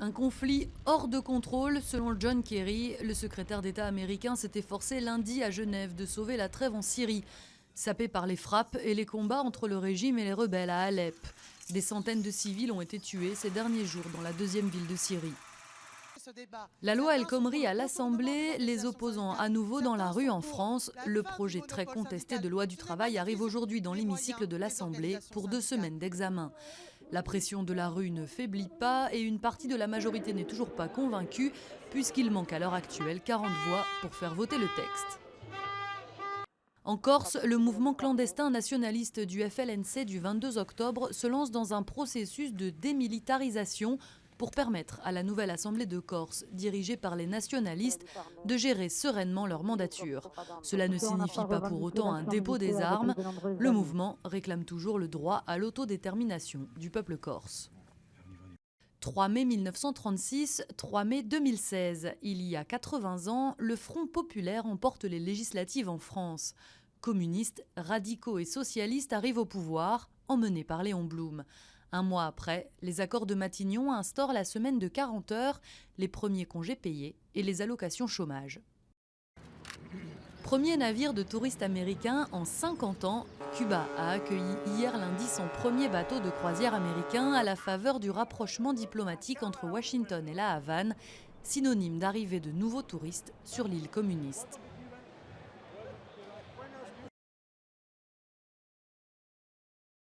Un conflit hors de contrôle, selon John Kerry. Le secrétaire d'État américain s'est efforcé lundi à Genève de sauver la trêve en Syrie, sapée par les frappes et les combats entre le régime et les rebelles à Alep. Des centaines de civils ont été tués ces derniers jours dans la deuxième ville de Syrie. La loi El Khomri à l'Assemblée, les opposants à nouveau dans la rue en France. Le projet très contesté de loi du travail arrive aujourd'hui dans l'hémicycle de l'Assemblée pour 2 semaines d'examen. La pression de la rue ne faiblit pas et une partie de la majorité n'est toujours pas convaincue puisqu'il manque à l'heure actuelle 40 voix pour faire voter le texte. En Corse, le mouvement clandestin nationaliste du FLNC du 22 octobre se lance dans un processus de démilitarisation pour permettre à la nouvelle Assemblée de Corse, dirigée par les nationalistes, de gérer sereinement leur mandature. Cela ne signifie pas pour autant un dépôt des armes. Le mouvement réclame toujours le droit à l'autodétermination du peuple corse. 3 mai 1936, 3 mai 2016. Il y a 80 ans, le Front populaire emporte les législatives en France. Communistes, radicaux et socialistes arrivent au pouvoir, emmenés par Léon Blum. Un mois après, les accords de Matignon instaurent la semaine de 40 heures, les premiers congés payés et les allocations chômage. Premier navire de touristes américains en 50 ans, Cuba a accueilli hier lundi son premier bateau de croisière américain à la faveur du rapprochement diplomatique entre Washington et La Havane, synonyme d'arrivée de nouveaux touristes sur l'île communiste.